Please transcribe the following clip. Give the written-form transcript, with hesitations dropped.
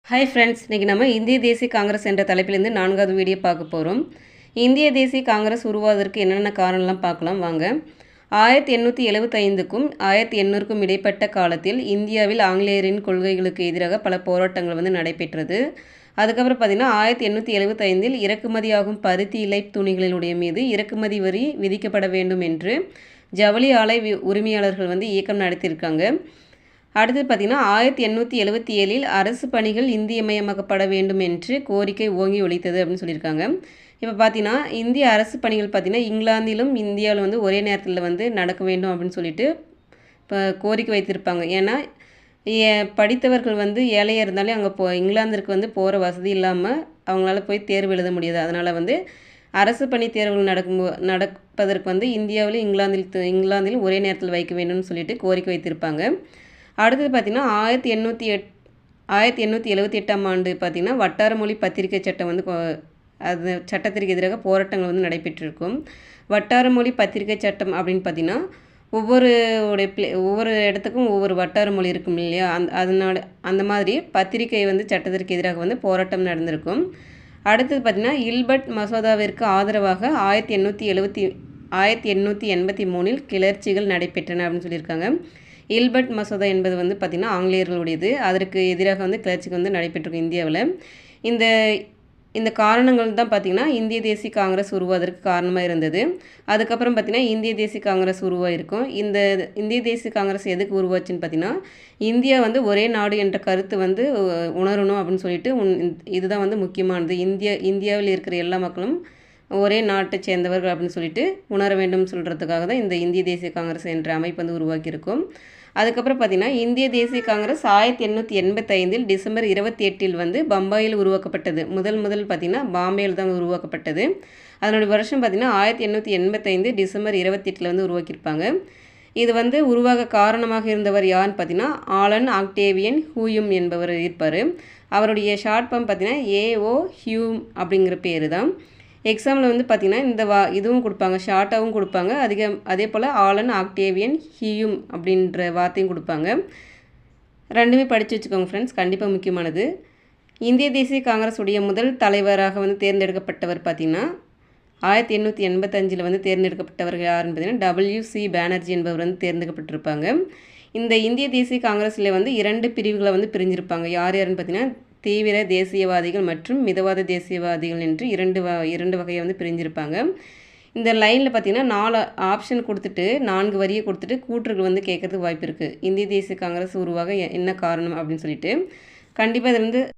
Hi friends, இன்றைக்கி நம்ம இந்திய தேசிய காங்கிரஸ் என்ற தலைப்பிலிருந்து 4வது வீடியோ பார்க்க போகிறோம். இந்திய தேசிய காங்கிரஸ் உருவாவதற்கு என்னென்ன காரணம்லாம் பார்க்கலாம் வாங்க. 1875க்கும் 1800க்கும் இடைப்பட்ட காலத்தில் இந்தியாவில் ஆங்கிலேயரின் கொள்கைகளுக்கு எதிராக பல போராட்டங்கள் நடைபெற்றது. அதுக்கப்புறம் பார்த்திங்கன்னா 1875இல் இறக்குமதியாகும் பருத்தி இலை துணிகளினுடைய மீது இறக்குமதி வரி விதிக்கப்பட வேண்டும் என்று ஜவுளி ஆலை உரிமையாளர்கள் இயக்கம் நடத்தியிருக்காங்க. அடுத்தது பார்த்திங்கன்னா 1877இல் அரசு பணிகள் இந்தியமயமாக்கப்பட வேண்டும் என்று கோரிக்கை ஓங்கி ஒலித்தது அப்படின்னு சொல்லியிருக்காங்க. இப்போ பார்த்தீங்கன்னா இந்திய அரசு பணிகள் பார்த்திங்கன்னா இங்கிலாந்திலும் இந்தியாவில் ஒரே நேரத்தில் நடக்க வேண்டும் அப்படின்னு சொல்லிட்டு இப்போ கோரிக்கை வைத்திருப்பாங்க. ஏன்னா படித்தவர்கள் ஏழையாக இருந்தாலே அங்கே இங்கிலாந்திற்கு போகிற வசதி இல்லாமல் அவங்களால போய் தேர்வு எழுத முடியாது. அதனால் அரசு பணி தேர்வுகள் நடப்பதற்கு இந்தியாவிலும் இங்கிலாந்திலும் ஒரே நேரத்தில் வைக்க வேண்டும்னு சொல்லிட்டு கோரிக்கை வைத்திருப்பாங்க. அடுத்தது பார்த்திங்கன்னா 1878ஆம் ஆண்டு பார்த்திங்கன்னா வட்டார மொழி பத்திரிகை சட்டம் அது சட்டத்திற்கு எதிராக போராட்டங்கள் நடைபெற்றிருக்கும். வட்டார மொழி பத்திரிகை சட்டம் அப்படின்னு பார்த்திங்கன்னா ஒவ்வொரு இடத்துக்கும் ஒவ்வொரு வட்டார மொழி இருக்கும் இல்லையா, அதனால அந்த மாதிரி பத்திரிகை சட்டத்திற்கு எதிராக போராட்டம் நடந்திருக்கும். அடுத்தது பார்த்திங்கன்னா இல்பர்ட் மசோதாவிற்கு ஆதரவாக 1883இல் கிளர்ச்சிகள் நடைபெற்றன அப்படின்னு சொல்லியிருக்காங்க. இல்பர்ட் மசோதா என்பது பார்த்திங்கன்னா ஆங்கிலேயர்களுடையது. அதற்கு எதிராக கிளர்ச்சிக்கு நடைபெற்றிருக்கும் இந்தியாவில். இந்த காரணங்கள் தான் பார்த்திங்கன்னா இந்திய தேசிய காங்கிரஸ் உருவாவதற்கு காரணமாக இருந்தது. அதுக்கப்புறம் பார்த்திங்கன்னா இந்திய தேசிய காங்கிரஸ் உருவாயிருக்கும். இந்த இந்திய தேசிய காங்கிரஸ் எதுக்கு உருவாச்சுன்னு பார்த்திங்கன்னா இந்தியா ஒரே நாடு என்ற கருத்து உணரணும் அப்படின்னு சொல்லிட்டு இதுதான் முக்கியமானது. இந்தியாவில் இருக்கிற எல்லா மக்களும் ஒரே நாட்டை சேர்ந்தவர்கள் அப்படின்னு சொல்லிட்டு உணர வேண்டும் சொல்கிறதுக்காக தான் இந்த இந்திய தேசிய காங்கிரஸ் என்ற அமைப்பு உருவாக்கியிருக்கும். அதுக்கப்புறம் பார்த்திங்கன்னா இந்திய தேசிய காங்கிரஸ் 1885இல் டிசம்பர் 28இல் பம்பாயில் உருவாக்கப்பட்டது. முதல் பார்த்திங்கன்னா பாம்பேயில் தான் உருவாக்கப்பட்டது. அதனுடைய வருஷம் பார்த்திங்கன்னா 1885 டிசம்பர் 28இல் உருவாக்கியிருப்பாங்க. இது உருவாக காரணமாக இருந்தவர் யாருன்னு பார்த்திங்கன்னா ஆலன் ஆக்டேவியன் ஹியூம் என்பவர் இருப்பார். அவருடைய ஷார்ட் ஃபார்ம் பார்த்திங்கன்னா ஏஓ ஹியூம் அப்படிங்கிற பேர் தான். எக்ஸாமில் பார்த்திங்கன்னா இதுவும் கொடுப்பாங்க, ஷார்ட்டாகவும் கொடுப்பாங்க. அதே போல் ஆலன் ஆக்டேவியன் ஹியூம் அப்படின்ற வார்த்தையும் கொடுப்பாங்க. ரெண்டுமே படித்து வச்சுக்கோங்க ஃப்ரெண்ட்ஸ், கண்டிப்பாக முக்கியமானது. இந்திய தேசிய காங்கிரஸ் உடைய முதல் தலைவராக தேர்ந்தெடுக்கப்பட்டவர் பார்த்திங்கன்னா 1885இல் தேர்ந்தெடுக்கப்பட்டவர்கள் யாருன்னு பார்த்திங்கன்னா WC பானர்ஜி என்பவர் தேர்ந்தெடுக்கப்பட்டிருப்பாங்க. இந்த இந்திய தேசிய காங்கிரஸில் 2 பிரிவுகளை பிரிஞ்சிருப்பாங்க. யாருன்னு பார்த்திங்கன்னா தீவிர தேசியவாதிகள் மற்றும் மிதவாத தேசியவாதிகள் என்று இரண்டு வகையை பிரிஞ்சிருப்பாங்க. இந்த லைனில் பார்த்திங்கன்னா 4 ஆப்ஷன் கொடுத்துட்டு 4 வரியை கொடுத்துட்டு கூற்றுகள் கேட்கறதுக்கு வாய்ப்பு இருக்குது. இந்திய தேசிய காங்கிரஸ் உருவாக என்ன காரணம் அப்படின்னு சொல்லிட்டு கண்டிப்பாக இது